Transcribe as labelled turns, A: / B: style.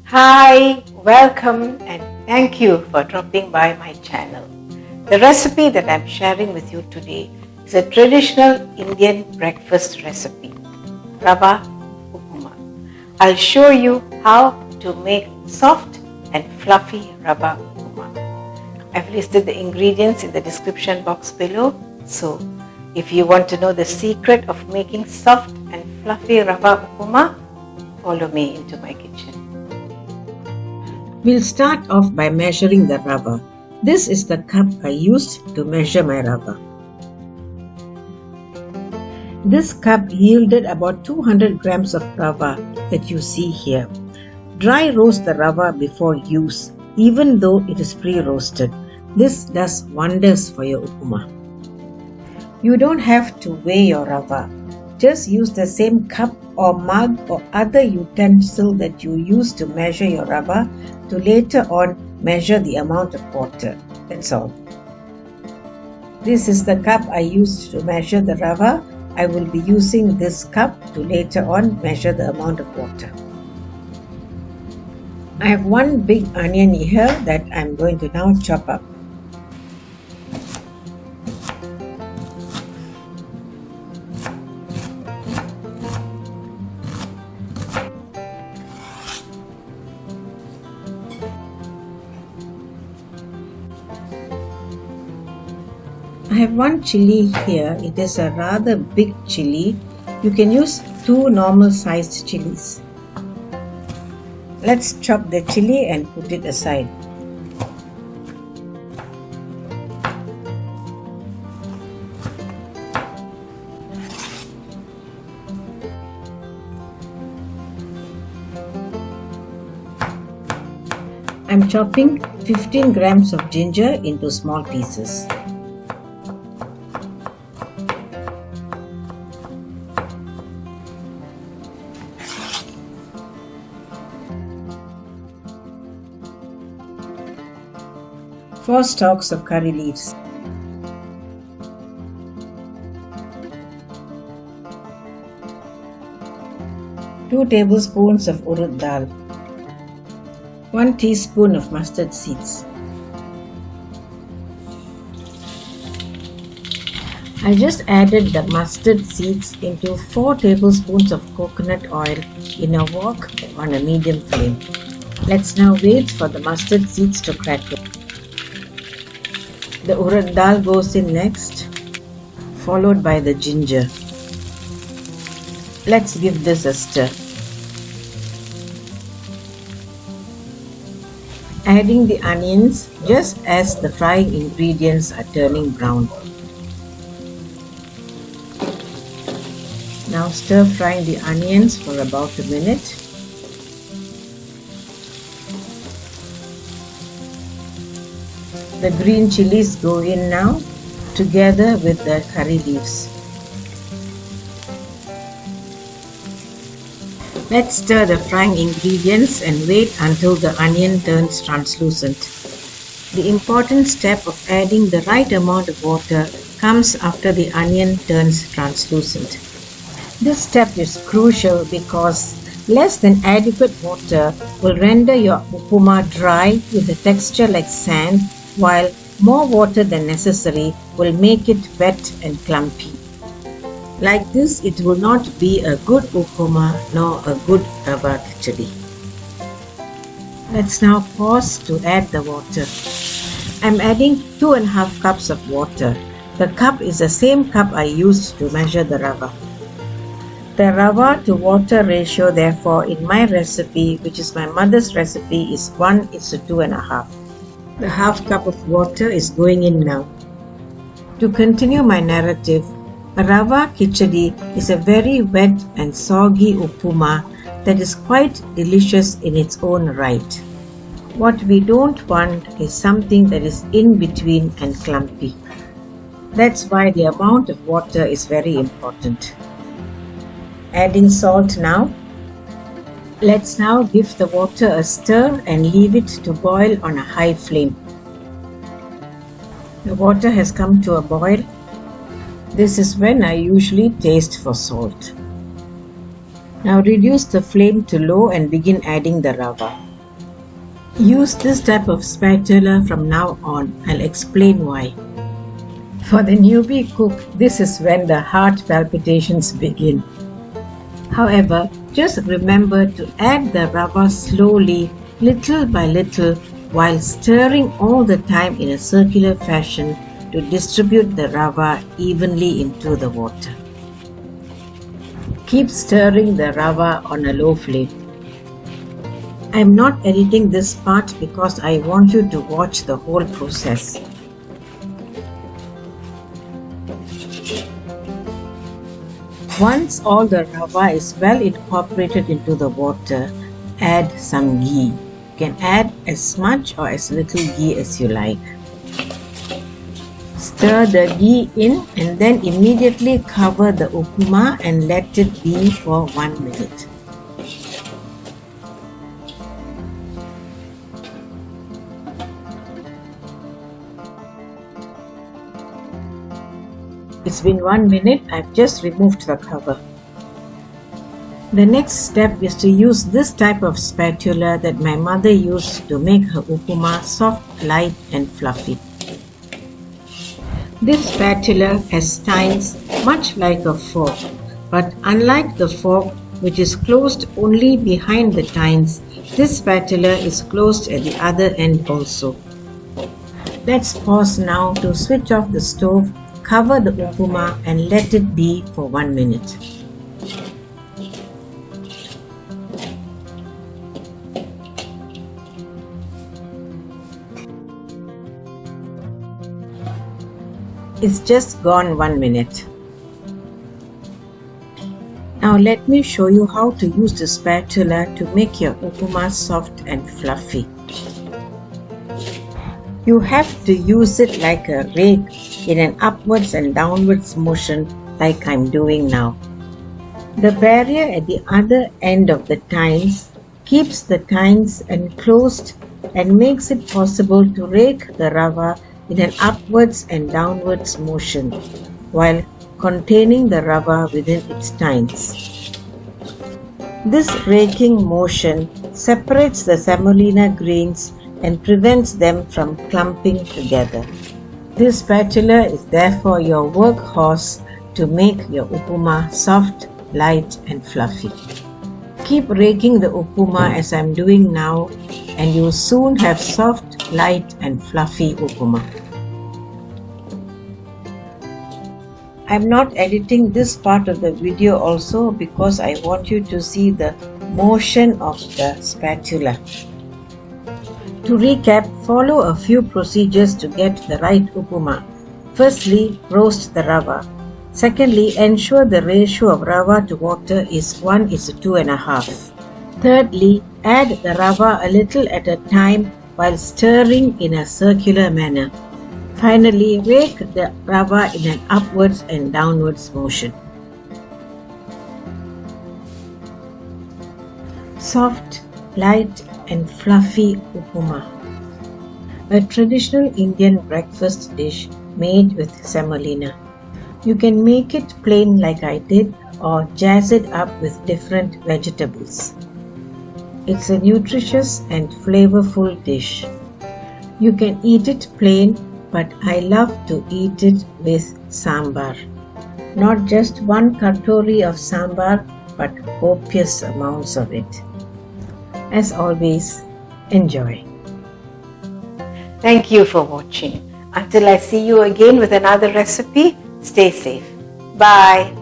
A: Hi, welcome and thank you for dropping by my channel. The recipe that I'm sharing with you today is a traditional Indian breakfast recipe, Rava Uppuma. I'll show you how to make soft and fluffy Rava Uppuma. I've listed the ingredients in the description box below, so if you want to know the secret of making soft and fluffy Rava Uppuma, follow me into my kitchen.
B: We'll start off by measuring the rava. This is the cup I used to measure my rava. This cup yielded about 200 grams of rava that you see here. Dry roast the rava before use, even though it is pre-roasted. This does wonders for your upuma. You don't have to weigh your rava. Just use the same cup or mug or other utensil that you use to measure your rava to later on measure the amount of water. That's all. This is the cup I used to measure the rava. I will be using this cup to later on measure the amount of water. I have one big onion here that I'm going to now chop up. I have one chilli here. It is a rather big chilli. You can use 2 normal sized chillies. Let's chop the chilli and put it aside. I'm chopping 15 grams of ginger into small pieces. Four stalks of curry leaves. Two tablespoons of urad dhall. 1 teaspoon of mustard seeds. I just added the mustard seeds into 4 tablespoons of coconut oil in a wok on a medium flame. Let's now wait for the mustard seeds to crackle. The urad dhall goes in next, followed by the ginger. Let's give this a stir. Adding the onions just as the frying ingredients are turning brown. Now stir frying the onions for about a minute. The green chilies go in now, together with the curry leaves. Let's stir the frying ingredients and wait until the onion turns translucent. The important step of adding the right amount of water comes after the onion turns translucent. This step is crucial because less than adequate water will render your upuma dry with a texture like sand, while more water than necessary will make it wet and clumpy. Like this, it will not be a good upuma nor a good rava khichdi. Let's now pause to add the water. I'm adding 2.5 cups of water. The cup is the same cup I used to measure the rava. The rava to water ratio, therefore, in my recipe, which is my mother's recipe, is 1:2.5. The half cup of water is going in now. To continue my narrative, a rava khichdi is a very wet and soggy upuma that is quite delicious in its own right. What we don't want is something that is in between and clumpy. That's why the amount of water is very important. Adding salt now. Let's now give the water a stir and leave it to boil on a high flame. The water has come to a boil. This is when I usually taste for salt. Now reduce the flame to low and begin adding the rava. Use this type of spatula from now on. I'll explain why. For the newbie cook, this is when the heart palpitations begin. However, just remember to add the rava slowly, little by little, while stirring all the time in a circular fashion to distribute the rava evenly into the water. Keep stirring the rava on a low flame. I am not editing this part because I want you to watch the whole process. Once all the rava is well incorporated into the water, add some ghee. You can add as much or as little ghee as you like. Stir the ghee in and then immediately cover the upuma and let it be for 1 minute. It's been 1 minute, I've just removed the cover. The next step is to use this type of spatula that my mother used to make her upuma soft, light and fluffy. This spatula has tines much like a fork, but unlike the fork which is closed only behind the tines, this spatula is closed at the other end also. Let's pause now to switch off the stove, cover the upuma and let it be for 1 minute. It's just gone 1 minute. Now let me show you how to use the spatula to make your upuma soft and fluffy. You have to use it like a rake in an upwards and downwards motion like I'm doing now. The barrier at the other end of the tines keeps the tines enclosed and makes it possible to rake the rava in an upwards and downwards motion while containing the rava within its tines. This raking motion separates the semolina grains and prevents them from clumping together. This spatula is therefore your workhorse to make your upuma soft, light and fluffy. Keep raking the upuma as I'm doing now and you'll soon have soft, light and fluffy upuma. I'm not editing this part of the video also because I want you to see the motion of the spatula. To recap, follow a few procedures to get the right upuma. Firstly, roast the rava. Secondly, ensure the ratio of rava to water is 1:2.5. Thirdly, add the rava a little at a time while stirring in a circular manner. Finally, rake the rava in an upwards and downwards motion. Soft, light and fluffy upuma. A traditional Indian breakfast dish made with semolina. You can make it plain like I did or jazz it up with different vegetables. It's a nutritious and flavorful dish. You can eat it plain, but I love to eat it with sambar. Not just one katori of sambar, but copious amounts of it. As always, enjoy.
A: Thank you for watching. Until I see you again with another recipe, stay safe. Bye.